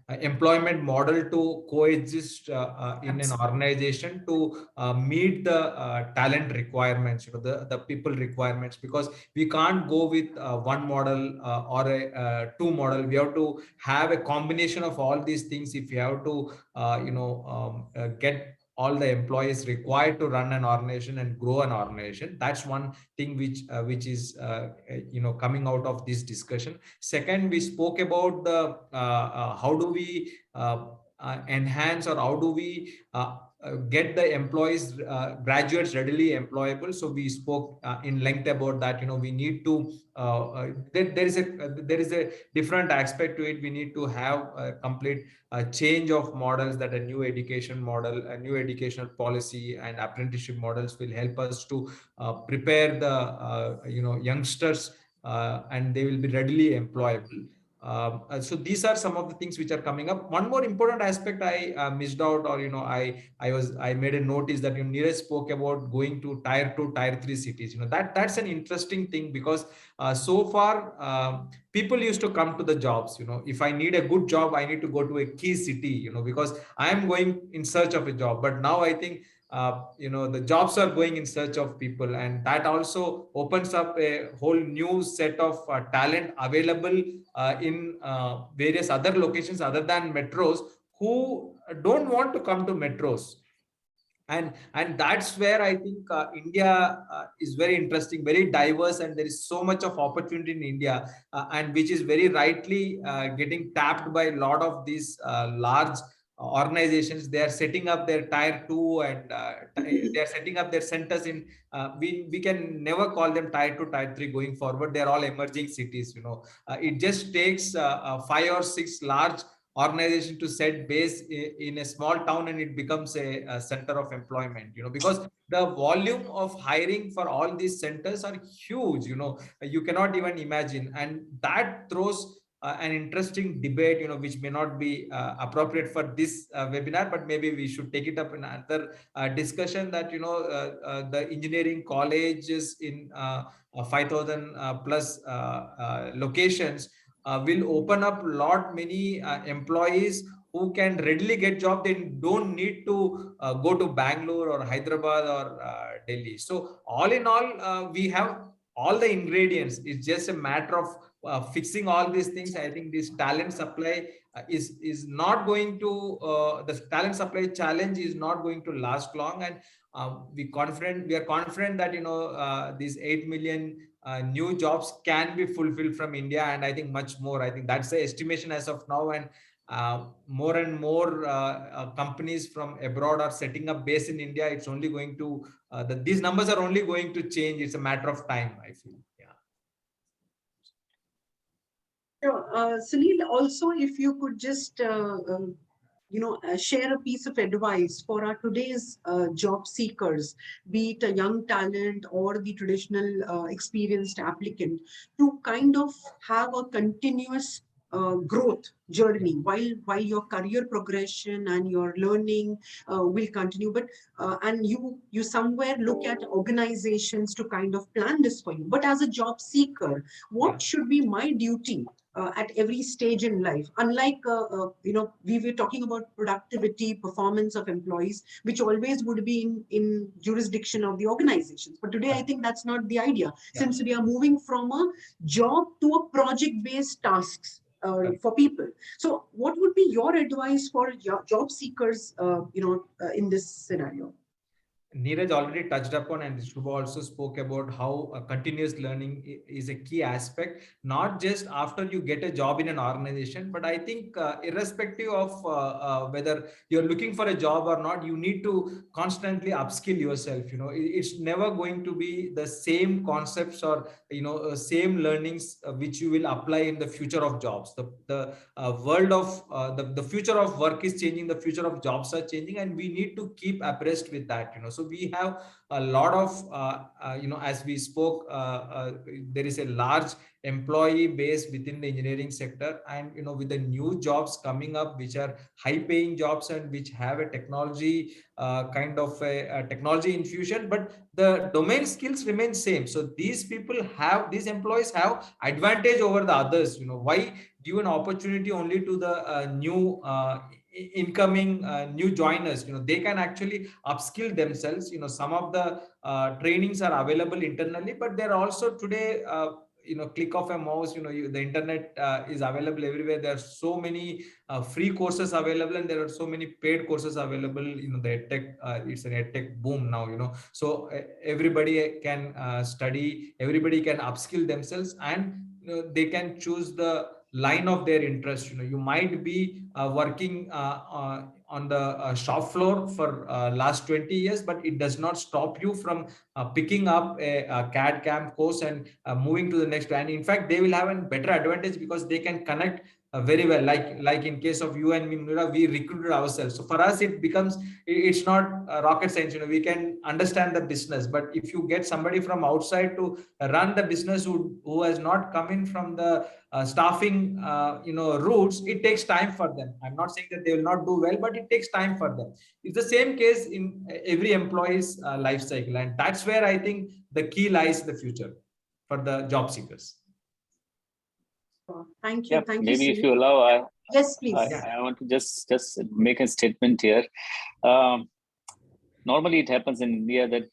employment model to coexist in an organization to meet the talent requirements, the people requirements, because we can't go with one model or a two model. We have to have a combination of all these things if you have to get all the employees required to run an organization and grow an organization. That's one thing which is coming out of this discussion. Second, we spoke about the how do we enhance, or how do we get the employees, graduates readily employable. So we spoke in length about that. We need to there is a different aspect to it. We need to have a complete change of models, that a new education model, a new educational policy and apprenticeship models will help us to prepare the youngsters, and they will be readily employable. So these are some of the things which are coming up. One more important aspect I missed out, or I made a note, is that Neeraj spoke about going to tier 2, tier 3 cities. That's an interesting thing, because so far people used to come to the jobs. If I need a good job, I need to go to a key city, because I am going in search of a job. But now I think the jobs are going in search of people, and that also opens up a whole new set of talent available in various other locations other than metros, who don't want to come to metros. And that's where I think India is very interesting, very diverse, and there is so much of opportunity in India, and which is very rightly getting tapped by a lot of these large organizations. They are setting up their tier 2, and they are setting up their centers in we can never call them tier 2, tier 3 going forward. They are all emerging cities. It just takes 5 or 6 large organization to set base in a small town, and it becomes a center of employment, because the volume of hiring for all these centers are huge. You cannot even imagine, and that throws an interesting debate, which may not be appropriate for this webinar, but maybe we should take it up in another discussion, that the engineering colleges in 5,000 plus locations will open up lot many employees who can readily get job. They don't need to go to Bangalore or Hyderabad or Delhi. So all in all, we have all the ingredients. It's just a matter of fixing all these things. I think this talent supply is not going to the talent supply challenge is not going to last long, and we are confident that these 8 million new jobs can be fulfilled from India, and I think much more. I think that's the estimation as of now, and more and more companies from abroad are setting up base in India. It's only going to these numbers are only going to change. It's a matter of time, I feel. Sunil, also, if you could just share a piece of advice for our today's job seekers, be it a young talent or the traditional experienced applicant, to kind of have a continuous growth journey while your career progression and your learning will continue, but and you somewhere look at organizations to kind of plan this for you. But as a job seeker, what should be my duty at every stage in life? Unlike we were talking about productivity, performance of employees, which always would be in jurisdiction of the organizations. But today, I think that's not the idea, since we are moving from a job to a project-based tasks for people. So what would would be your advice for job seekers, in this scenario? Neeraj already touched upon, and Shubha also spoke about how continuous learning is a key aspect, not just after you get a job in an organization, but I think irrespective of whether you're looking for a job or not, you need to constantly upskill yourself. It's never going to be the same concepts or, same learnings which you will apply in the future of jobs. The world of the future of work is changing, the future of jobs are changing, and we need to keep abreast with that. So we have a lot of as we spoke, there is a large employee base within the engineering sector, and with the new jobs coming up which are high paying jobs and which have a technology kind of a technology infusion, but the domain skills remain same. So these employees have advantage over the others. Why give an opportunity only to the new incoming new joiners? They can actually upskill themselves. Some of the trainings are available internally, but they're also today click of a mouse, the internet is available everywhere. There are so many free courses available, and there are so many paid courses available. The edtech, it's an edtech boom now. So everybody can study, everybody can upskill themselves, and they can choose the line of their interest. You might be working on the shop floor for last 20 years, but it does not stop you from picking up a CAD CAM course and moving to the next. And in fact, they will have a better advantage because they can connect very well. Like in case of you and me, Munira, we recruited ourselves. So for us, it's not rocket science. We can understand the business, but if you get somebody from outside to run the business who has not come in from the staffing routes, it takes time for them. I'm not saying that they will not do well, but it takes time for them. It's the same case in every employee's life cycle, and that's where I think the key lies in the future for the job seekers. Thank you. Yeah, Thank maybe you. if you allow, Yes, please. I want to just make a statement here. Normally, it happens in India that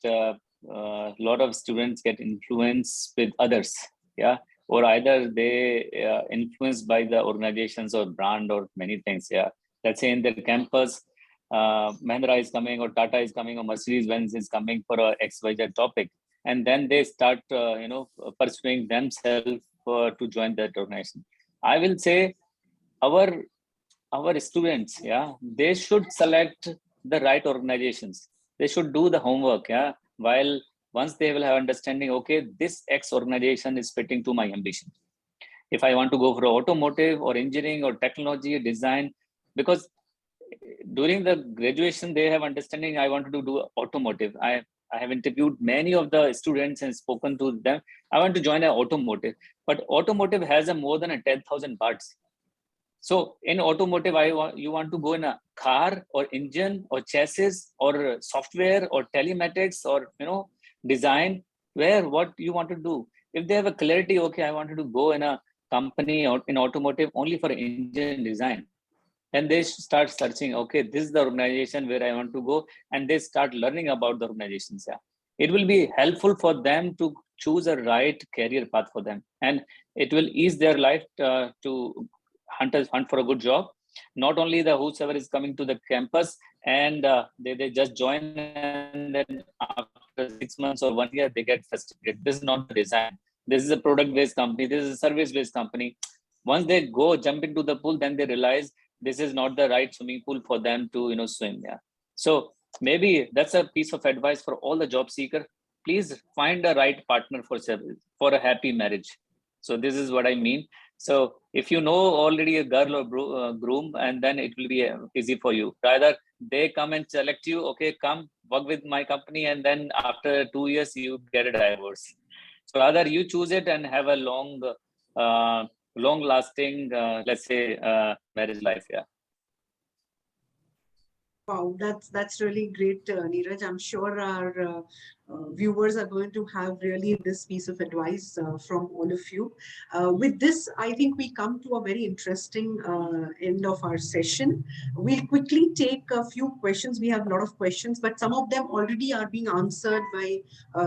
a lot of students get influenced with others. Yeah. Or either they influenced by the organizations or brand or many things. Yeah. Let's say in their campus, Mahindra is coming, or Tata is coming, or Mercedes-Benz is coming for a XYZ topic. And then they start, pursuing themselves to join that organization. I will say our students, yeah, they should select the right organizations. They should do the homework, yeah, while once they will have understanding, okay, this X organization is fitting to my ambition. If I want to go for automotive or engineering or technology or design, because during the graduation, they have understanding, I wanted to do automotive. I have interviewed many of the students and spoken to them. I want to join an automotive, but automotive has a more than 10,000 parts. So in automotive, you want to go in a car or engine or chassis or software or telematics or design, what you want to do. If they have a clarity, okay, I wanted to go in a company or in automotive only for engine design, and they start searching, okay, this is the organization where I want to go, and they start learning about the organizations. Yeah, it will be helpful for them to choose a right career path for them, and it will ease their life to hunt for a good job. Not only the whosoever is coming to the campus and they just join, and then after 6 months or 1 year they get frustrated. This is not the design. This is a product-based company. This is a service-based company. Once they jump into the pool, then they realize this is not the right swimming pool for them to swim. Yeah. So maybe that's a piece of advice for all the job seeker. Please find the right partner for a happy marriage. So this is what I mean. So if you know already a girl or groom, and then it will be easy for you. Rather, they come and select you, okay, come work with my company, and then after 2 years, you get a divorce. So rather you choose it and have a long-lasting, let's say, marriage life. Yeah. Wow, that's really great, Neeraj. I'm sure our viewers are going to have really this piece of advice from all of you. With this, I think we come to a very interesting end of our session. We'll quickly take a few questions. We have a lot of questions, but some of them already are being answered by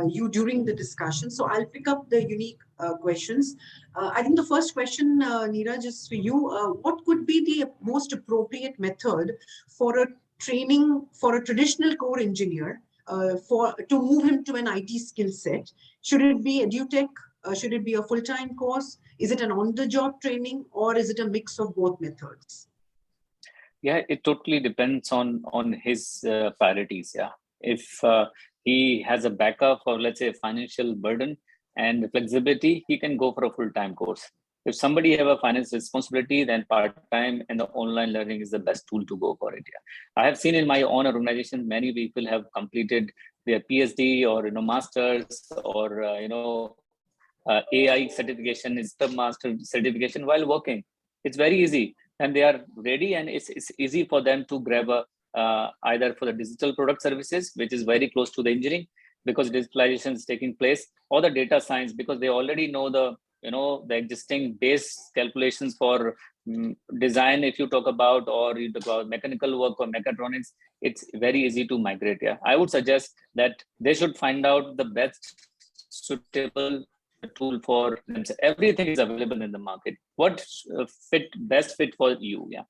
you during the discussion. So I'll pick up the unique questions. I think the first question, Neeraj, is for you. What could be the most appropriate method for a training for a traditional core engineer to move him to an IT skill set? Should it be edutech? Should it be a full-time course? Is it an on-the-job training, or is it a mix of both methods? Yeah, it totally depends on his priorities. Yeah, if he has a backup or let's say financial burden and flexibility, he can go for a full-time course. If somebody have a finance responsibility, then part-time and the online learning is the best tool to go for it. Yeah, I have seen in my own organization many people have completed their PhD or masters or AI certification, is the master certification while working. It's very easy, and they are ready, and it's easy for them to grab a either for the digital product services, which is very close to the engineering because digitalization is taking place, or the data science because they already know the the existing base calculations for design, if you talk about, or you talk about mechanical work or mechatronics. It's very easy to migrate. Yeah, I would suggest that they should find out the best suitable tool for themselves. Everything is available in the market. What best fit for you? Yeah.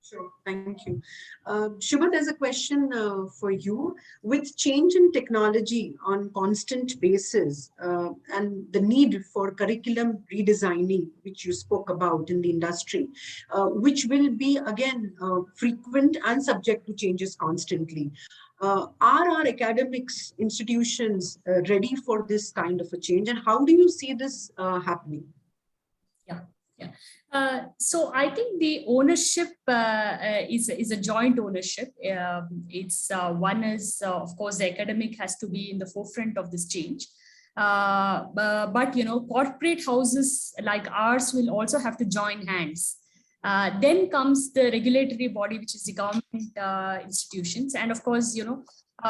Sure, thank you. Shubha, there's a question for you. With change in technology on constant basis and the need for curriculum redesigning, which you spoke about in the industry, which will be again frequent and subject to changes constantly. Are our academics institutions ready for this kind of a change, and how do you see this happening? Yeah. So I think the ownership is a joint ownership. It's one is of course the academic has to be in the forefront of this change, but corporate houses like ours will also have to join hands. Then comes the regulatory body, which is the government institutions, and of course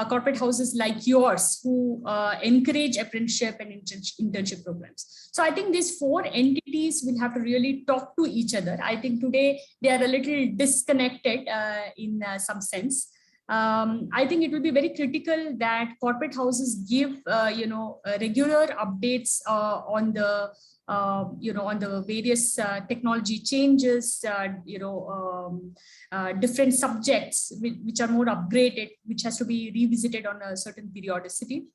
corporate houses like yours who encourage apprenticeship and internship programs. So I think these four entities will have to really talk to each other. I think today they are a little disconnected in some sense. I think it will be very critical that corporate houses give regular updates on the on the various technology changes, different subjects which are more upgraded, which has to be revisited on a certain periodicity.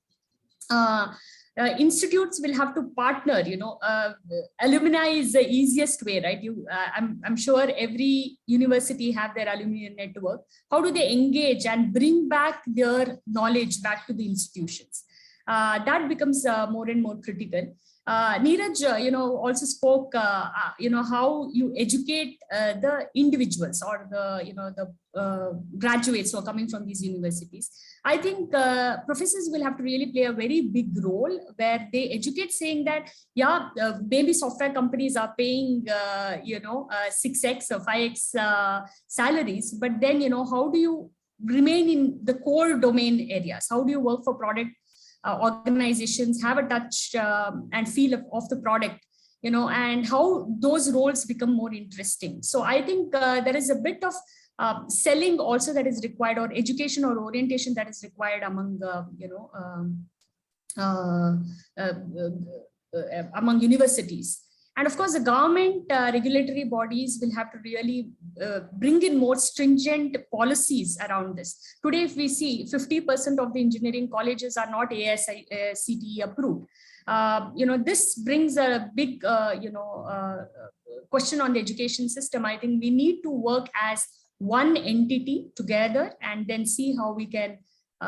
Institutes will have to partner. Alumni is the easiest way, right? I'm sure every university have their alumni network. How do they engage and bring back their knowledge back to the institutions? That becomes more and more critical. Neeraj, also spoke, how you educate the individuals or the graduates who are coming from these universities. I think professors will have to really play a very big role where they educate, saying that, maybe software companies are paying, 6x or 5x salaries, but then, how do you remain in the core domain areas? How do you work for product organizations, have a touch and feel of the product, and how those roles become more interesting. So I think there is a bit of selling also that is required, or education or orientation that is required among among universities. And of course, the government regulatory bodies will have to really bring in more stringent policies around this. Today, if we see 50% of the engineering colleges are not AICTE approved, this brings a big, question on the education system. I think we need to work as one entity together and then see how we can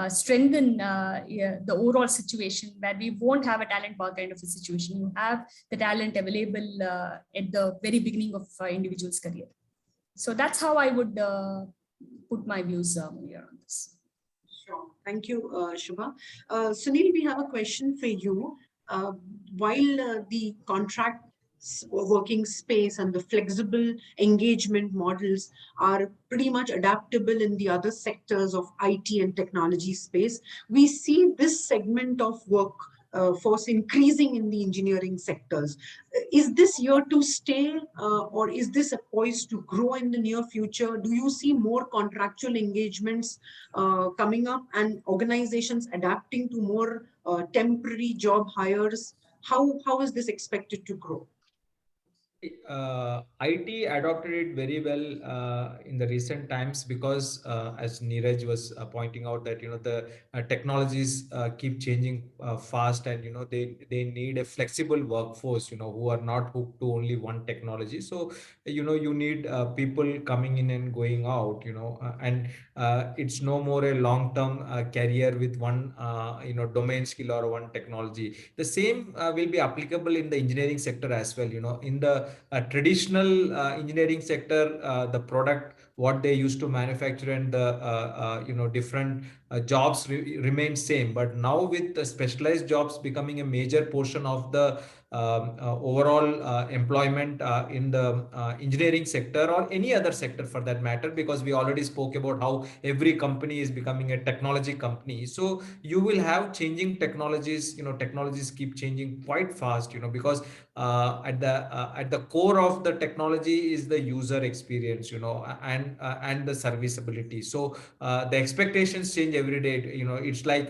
strengthen the overall situation, where we won't have a talent bar kind of a situation. You have the talent available at the very beginning of individual's career. So that's how I would put my views here on this. Sure. Thank you, Shubha. Sunil, we have a question for you. While the contract working space and the flexible engagement models are pretty much adaptable in the other sectors of IT and technology space, we see this segment of work force increasing in the engineering sectors. Is this here to stay, or is this poised to grow in the near future? Do you see more contractual engagements coming up and organizations adapting to more temporary job hires? How is this expected to grow? IT adopted it very well in the recent times because, as Neeraj was pointing out, that the technologies keep changing fast, and they need a flexible workforce, who are not hooked to only one technology. So you need people coming in and going out, and it's no more a long-term career with one domain skill or one technology. The same will be applicable in the engineering sector as well. In the traditional engineering sector, the product what they used to manufacture and the different jobs remain same. But now with the specialized jobs becoming a major portion of the overall employment in the engineering sector or any other sector for that matter, because we already spoke about how every company is becoming a technology company. So you will have changing technologies. Technologies keep changing quite fast, because at the core of the technology is the user experience, and the serviceability. So the expectations change every day. It's like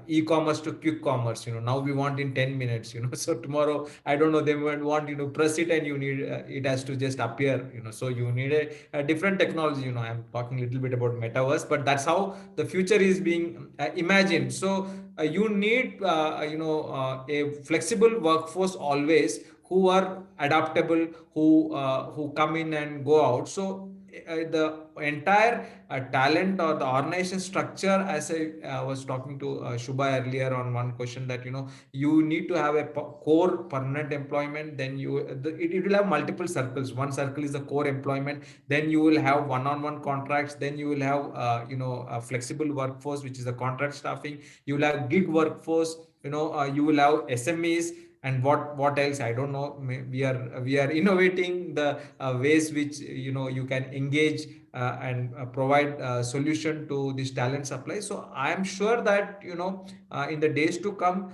e-commerce to quick commerce. Now we want in 10 minutes. So tomorrow, I don't know, they might want press it and you need it has to just appear. So you need a different technology. I'm talking a little bit about metaverse, but that's how the future is being imagined. So you need a flexible workforce always, who are adaptable, who come in and go out. So the entire talent or the organization structure, as I was talking to Shubha earlier on one question, that you need to have a core permanent employment. Then it will have multiple circles. One circle is the core employment, then you will have one-on-one contracts, then you will have a flexible workforce, which is the contract staffing. You will have gig workforce, you will have SMEs, and what else, I don't know. We are innovating the ways which you can engage and provide a solution to this talent supply. So I am sure that in the days to come,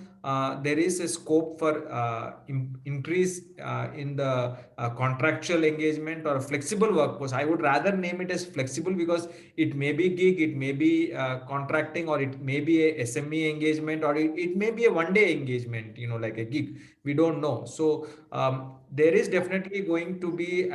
there is a scope for increase in the contractual engagement or a flexible workforce. I would rather name it as flexible, because it may be gig, it may be contracting, or it may be a SME engagement, or it may be a one-day engagement, like a gig. We don't know. So there is definitely going to be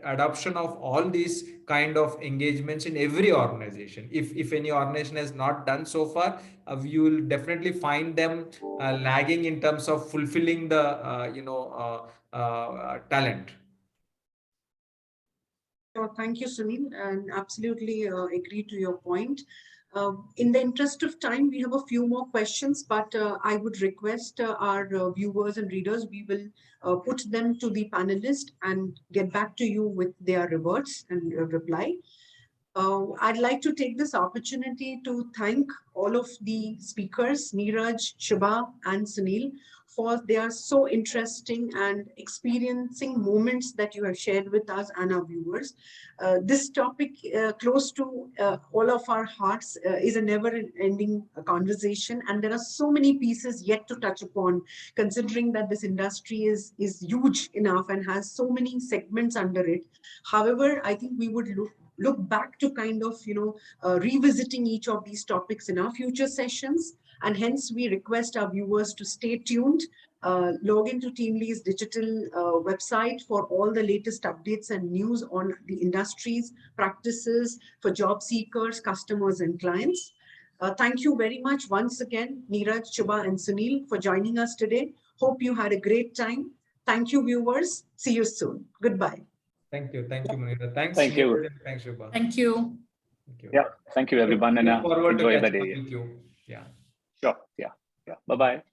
adoption of all these kind of engagements in every organization. If any organization has not done so far, you will definitely find them lagging in terms of fulfilling the talent. Thank you, Sunil, and absolutely agree to your point. In the interest of time, we have a few more questions, but I would request our viewers and readers, we will put them to the panelists and get back to you with their reverts and reply. I'd like to take this opportunity to thank all of the speakers, Neeraj, Shubha, and Sunil, for their so interesting and experiencing moments that you have shared with us and our viewers. This topic, close to all of our hearts, is a never-ending conversation, and there are so many pieces yet to touch upon, considering that this industry is huge enough and has so many segments under it. However, I think we would look back to kind of, revisiting each of these topics in our future sessions. And hence we request our viewers to stay tuned, log into TeamLease Digital website for all the latest updates and news on the industries, practices for job seekers, customers, and clients. Thank you very much once again, Neeraj, Shubha, and Sunil, for joining us today. Hope you had a great time. Thank you, viewers. See you soon. Goodbye. Thank you, Munira. Thanks. Thank you. Thanks, Shubha. Thank you. Thank you. Yeah, thank you everyone, and Looking forward to enjoy the catching up day. with you. Yeah. Sure. Yeah. Bye bye.